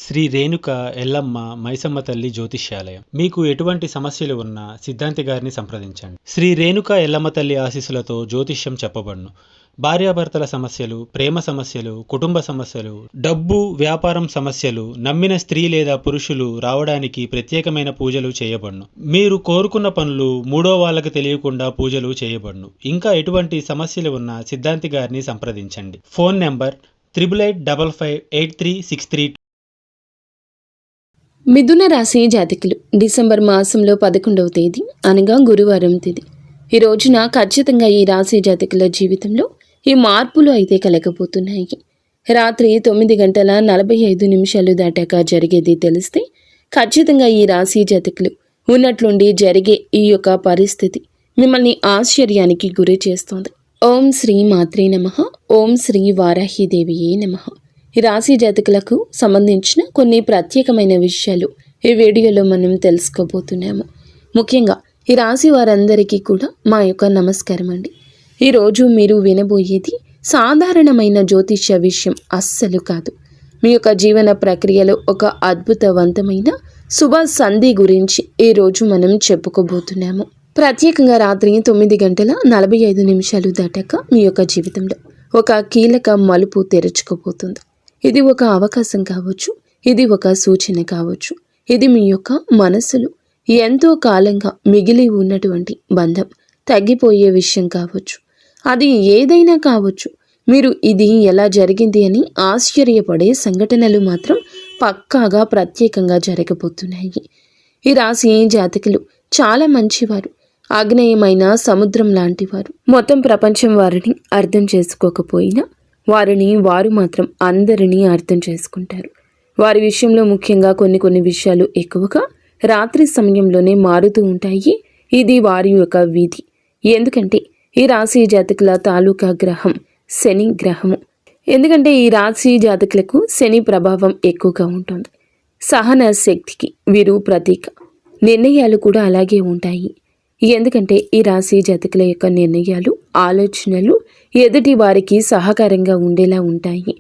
శ్రీ రేణుక ఎల్లమ్మ మైసమ్మ తల్లి జ్యోతిష్యాలయం. మీకు ఎటువంటి సమస్యలు ఉన్నా సిద్ధాంతి గారిని సంప్రదించండి. శ్రీ రేణుక ఎల్లమ్మ తల్లి ఆశీస్సులతో జ్యోతిష్యం చెప్పబడును. భార్యాభర్తల సమస్యలు, ప్రేమ సమస్యలు, కుటుంబ సమస్యలు, డబ్బు, వ్యాపారం సమస్యలు, నమ్మిన స్త్రీ లేదా పురుషులు రావడానికి ప్రత్యేకమైన పూజలు చేయబడును. మీరు కోరుకున్న పనులు మూడో వాళ్ళకి తెలియకుండా పూజలు చేయబడును. ఇంకా ఎటువంటి సమస్యలు ఉన్నా సిద్ధాంతి గారిని సంప్రదించండి. Phone number 88555363. మిథున రాశి జాతకులు డిసెంబర్ మాసంలో 11వ తేదీ అనగా గురువారం తేదీ. ఈ రోజున ఖచ్చితంగా ఈ రాశి జాతకుల జీవితంలో ఈ మార్పులు అయితే కలగబోతున్నాయి. రాత్రి 9:45 దాటాక జరిగేది తెలిస్తే ఖచ్చితంగా ఈ రాశి జాతకులు ఉన్నట్లుండి జరిగే ఈ యొక్క పరిస్థితి మిమ్మల్ని ఆశ్చర్యానికి గురి చేస్తోంది. ఓం శ్రీ మాత్రే నమః. ఓం శ్రీ వారాహిదేవియే నమః. ఈ రాశి జాతకులకు సంబంధించిన కొన్ని ప్రత్యేకమైన విషయాలు ఈ వీడియోలో మనం తెలుసుకోబోతున్నాము. ముఖ్యంగా ఈ రాశి వారందరికీ కూడా మా యొక్క నమస్కారం అండి. ఈరోజు మీరు వినబోయేది సాధారణమైన జ్యోతిష్య విషయం అస్సలు కాదు. మీ యొక్క జీవన ప్రక్రియలో ఒక అద్భుతవంతమైన శుభ సంధి గురించి ఈరోజు మనం చెప్పుకోబోతున్నాము. ప్రత్యేకంగా రాత్రి 9:45 దాటాక మీ యొక్క జీవితంలో ఒక కీలక మలుపు తెరుచుకోబోతుంది. ఇది ఒక అవకాశం కావచ్చు, ఇది ఒక సూచన కావచ్చు, ఇది మీ యొక్క మనసులో ఎంతో కాలంగా మిగిలి ఉన్నటువంటి బంధం తగ్గిపోయే విషయం కావచ్చు. అది ఏదైనా కావచ్చు. మీరు ఇది ఎలా జరిగింది అని ఆశ్చర్యపడే సంఘటనలు మాత్రం పక్కాగా ప్రత్యేకంగా జరగబోతున్నాయి. ఈ రాశి జాతకులు చాలా మంచివారు, ఆగ్నేయమైన సముద్రం లాంటివారు. మొత్తం ప్రపంచం వారిని అర్థం చేసుకోకపోయినా వారు మాత్రం అందరినీ అర్థం చేసుకుంటారు. వారి విషయంలో ముఖ్యంగా కొన్ని విషయాలు ఎక్కువగా రాత్రి సమయంలోనే మారుతూ ఉంటాయి. ఇది వారి యొక్క విధి. ఎందుకంటే ఈ రాశి జాతకుల తాలూకా గ్రహం శని గ్రహము. ఎందుకంటే ఈ రాశి జాతకులకు శని ప్రభావం ఎక్కువగా ఉంటుంది. సహన శక్తికి వీరు ప్రతీక. నిర్ణయాలు కూడా అలాగే ఉంటాయి. ఎందుకంటే ఈ రాశి జాతకుల యొక్క నిర్ణయాలు, ఆలోచనలు ఎదుటి వారికి సహకారంగా ఉండేలా ఉంటాయి,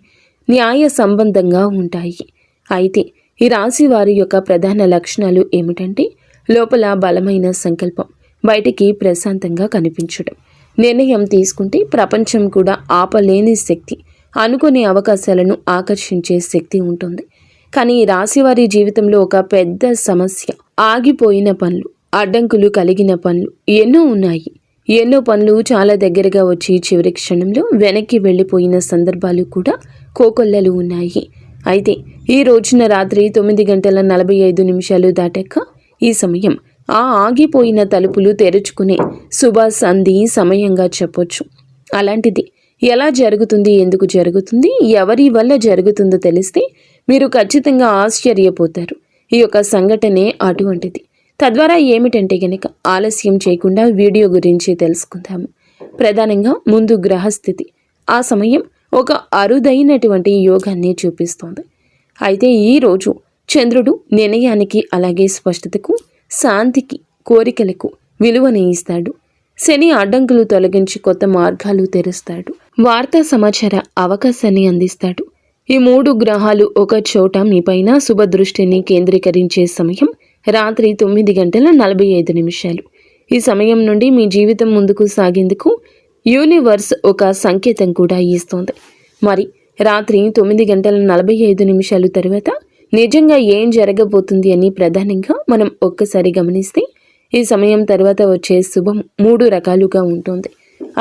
న్యాయ సంబంధంగా ఉంటాయి. అయితే ఈ రాశి వారి యొక్క ప్రధాన లక్షణాలు ఏమిటంటే లోపల బలమైన సంకల్పం, బయటికి ప్రశాంతంగా కనిపించడం, నిర్ణయం తీసుకుంటే ప్రపంచం కూడా ఆపలేని శక్తి, అనుకునే అవకాశాలను ఆకర్షించే శక్తి ఉంటుంది. కానీ ఈ రాశి వారి జీవితంలో ఒక పెద్ద సమస్య ఆగిపోయిన పనులు, అడ్డంకులు కలిగిన పనులు ఎన్నో ఉన్నాయి. ఎన్నో పనులు చాలా దగ్గరగా వచ్చి చివరి క్షణంలో వెనక్కి వెళ్ళిపోయిన సందర్భాలు కూడా కోకొల్లలు ఉన్నాయి. అయితే ఈ రోజున రాత్రి 9:45 దాటాక ఈ సమయం ఆ ఆగిపోయిన తలుపులు తెరుచుకునే శుభ సంధి సమయంగా చెప్పొచ్చు. అలాంటిది ఎలా జరుగుతుంది, ఎందుకు జరుగుతుంది, ఎవరి వల్ల జరుగుతుందో తెలిస్తే మీరు ఖచ్చితంగా ఆశ్చర్యపోతారు. ఈ యొక్క సంఘటనే అటువంటిది. తద్వారా ఏమిటంటే గనక ఆలస్యం చేయకుండా వీడియో గురించి తెలుసుకుందాము. ప్రధానంగా ముందు గ్రహస్థితి ఆ సమయం ఒక అరుదైనటువంటి యోగాన్ని చూపిస్తోంది. అయితే ఈరోజు చంద్రుడు నిర్ణయానికి, అలాగే స్పష్టతకు, శాంతికి, కోరికలకు విలువని ఇస్తాడు. శని అడ్డంకులు తొలగించి కొత్త మార్గాలు తెరుస్తాడు. వార్తా సమాచార అవకాశాన్ని అందిస్తాడు. ఈ 3 గ్రహాలు ఒక చోట మీపైన శుభ దృష్టిని కేంద్రీకరించే సమయం రాత్రి 9:45. ఈ సమయం నుండి మీ జీవితం ముందుకు సాగేందుకు యూనివర్స్ ఒక సంకేతం కూడా ఇస్తోంది. మరి రాత్రి 9:45 తర్వాత నిజంగా ఏం జరగబోతుంది అని ప్రధానంగా మనం ఒక్కసారి గమనిస్తే ఈ సమయం తర్వాత వచ్చే శుభం 3 రకాలుగా ఉంటుంది.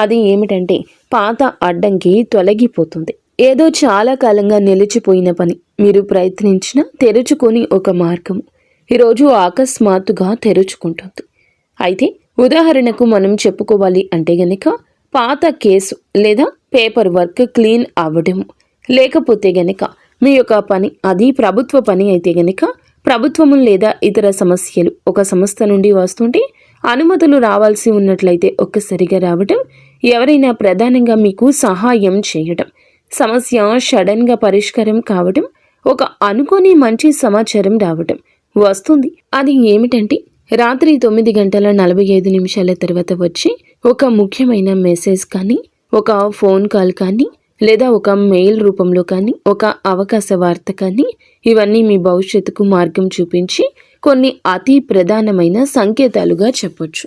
అది ఏమిటంటే పాత అడ్డంకి తొలగిపోతుంది. ఏదో చాలా కాలంగా నిలిచిపోయిన పని మీరు ప్రయత్నించిన తెరుచుకొని ఒక మార్గము ఈరోజు అకస్మాత్తుగా తెరుచుకుంటుంది. అయితే ఉదాహరణకు మనం చెప్పుకోవాలి అంటే గనక పాత కేసు లేదా పేపర్ వర్క్ క్లీన్ అవ్వడము, లేకపోతే గనక మీ యొక్క పని అది ప్రభుత్వ పని అయితే గనక ప్రభుత్వము లేదా ఇతర సమస్యలు ఒక సంస్థ నుండి వస్తుంటే అనుమతులు రావాల్సి ఉన్నట్లయితే ఒక్కసారిగా రావడం, ఎవరైనా ప్రధానంగా మీకు సహాయం చేయడం, సమస్య సడన్గా పరిష్కారం కావడం, ఒక అనుకోని మంచి సమాచారం రావడం వస్తుంది. అది ఏమిటంటే రాత్రి 9:45 తర్వాత వచ్చి ఒక ముఖ్యమైన మెసేజ్ కానీ, ఒక ఫోన్ కాల్ కానీ, లేదా ఒక మెయిల్ రూపంలో కానీ, ఒక అవకాశ వార్త కానీ, ఇవన్నీ మీ భవిష్యత్తుకు మార్గం చూపించి కొన్ని అతి ప్రధానమైన సంకేతాలుగా చెప్పొచ్చు.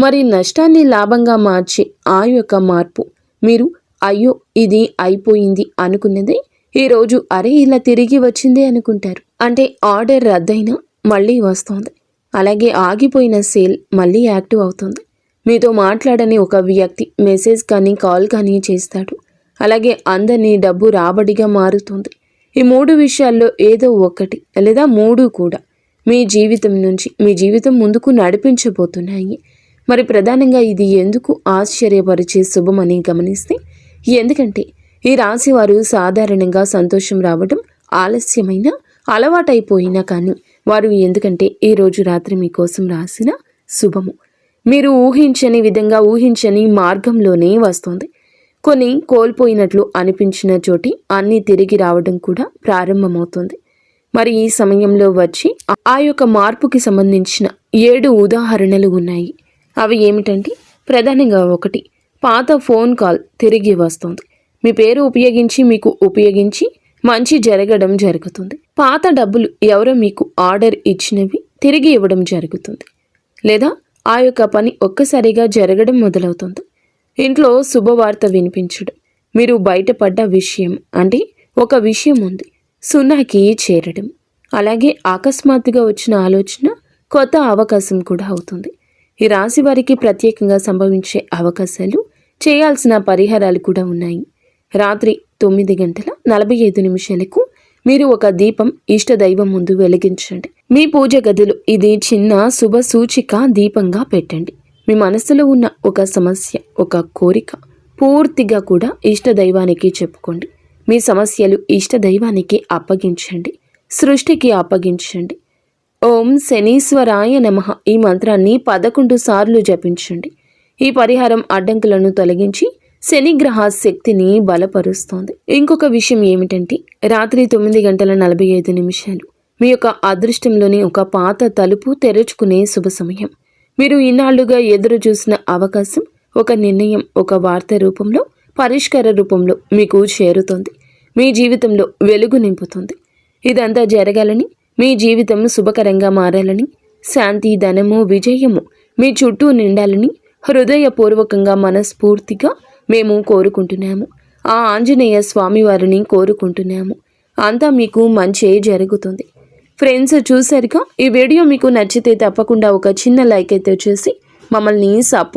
మరి నష్టాన్ని లాభంగా మార్చే ఆ యొక్క మార్పు మీరు అయ్యో ఇది అయిపోయింది అనుకున్నదే ఈరోజు అరే ఇలా తిరిగి వచ్చిందే అనుకుంటారు. అంటే ఆర్డర్ రద్దయినా మళ్ళీ వస్తుంది. అలాగే ఆగిపోయిన సేల్ మళ్ళీ యాక్టివ్ అవుతుంది. మీతో మాట్లాడని ఒక వ్యక్తి మెసేజ్ కానీ కాల్ కానీ చేస్తాడు. అలాగే అందరినీ డబ్బు రాబడిగా మారుతుంది. ఈ 3 విషయాల్లో ఏదో ఒకటి లేదా 3 కూడా మీ జీవితం ముందుకు నడిపించబోతున్నాయి. మరి ప్రధానంగా ఇది ఎందుకు ఆశ్చర్యపరిచే శుభమని గమనిస్తే, ఎందుకంటే ఈ రాశి వారు సాధారణంగా సంతోషం రావడం ఆలస్యమైన అలవాటైపోయినా కానీ వారు ఎందుకంటే ఈరోజు రాత్రి మీకోసం రాసిన శుభము మీరు ఊహించని విధంగా ఊహించని మార్గంలోనే వస్తుంది. కొన్ని కోల్పోయినట్లు అనిపించిన చోటి అన్నీ తిరిగి రావడం కూడా ప్రారంభమవుతుంది. మరి ఈ సమయంలో వచ్చి ఆ యొక్క మార్పుకి సంబంధించిన 7 ఉదాహరణలు ఉన్నాయి. అవి ఏమిటంటే, ప్రధానంగా 1, పాత ఫోన్ కాల్ తిరిగి వస్తుంది. మీ పేరు ఉపయోగించి మంచి జరగడం జరుగుతుంది. పాత డబ్బులు ఎవరో మీకు ఆర్డర్ ఇచ్చినవి తిరిగి ఇవ్వడం జరుగుతుంది. లేదా ఆ యొక్క పని ఒక్కసారిగా జరగడం మొదలవుతుంది. ఇంట్లో శుభవార్త వినిపించడం, మీరు బయటపడ్డ విషయం అంటే ఒక విషయం ఉంది 0కి చేరడం, అలాగే అకస్మాత్తుగా వచ్చిన ఆలోచన కొత్త అవకాశం కూడా అవుతుంది. ఈ రాశి వారికి ప్రత్యేకంగా సంభవించే అవకాశాలు, చేయాల్సిన పరిహారాలు కూడా ఉన్నాయి. రాత్రి 9:45 మీరు ఒక దీపం ఇష్టదైవం ముందు వెలిగించండి. మీ పూజ గదిలో ఇది చిన్న శుభ సూచిక దీపంగా పెట్టండి. మీ మనసులో ఉన్న ఒక సమస్య, ఒక కోరిక పూర్తిగా కూడా ఇష్టదైవానికి చెప్పుకోండి. మీ సమస్యలు ఇష్టదైవానికి అప్పగించండి, సృష్టికి అప్పగించండి. ఓం శనీశ్వరాయ నమః ఈ మంత్రాన్ని 11 సార్లు జపించండి. ఈ పరిహారం అడ్డంకులను తొలగించి శనిగ్రహ శక్తిని బలపరుస్తోంది. ఇంకొక విషయం ఏమిటంటే, రాత్రి 9:45 మీ యొక్క అదృష్టంలోని ఒక పాత తలుపు తెరుచుకునే శుభ సమయం. మీరు ఇన్నాళ్లుగా ఎదురు చూసిన అవకాశం, ఒక నిర్ణయం, ఒక వార్త రూపంలో, పరిష్కార రూపంలో మీకు చేరుతుంది. మీ జీవితంలో వెలుగు నింపుతుంది. ఇదంతా జరగాలని, మీ జీవితం శుభకరంగా మారాలని, శాంతి, ధనము, విజయము మీ చుట్టూ నిండాలని హృదయపూర్వకంగా మనస్ఫూర్తిగా మేము కోరుకుంటున్నాము. ఆ ఆంజనేయ స్వామివారిని కోరుకుంటున్నాము. అంతా మీకు మంచే జరుగుతుంది. ఫ్రెండ్స్, చూసారుగా, ఈ వీడియో మీకు నచ్చితే తప్పకుండా ఒక చిన్న లైక్ అయితే చేసి మమ్మల్ని సపోర్ట్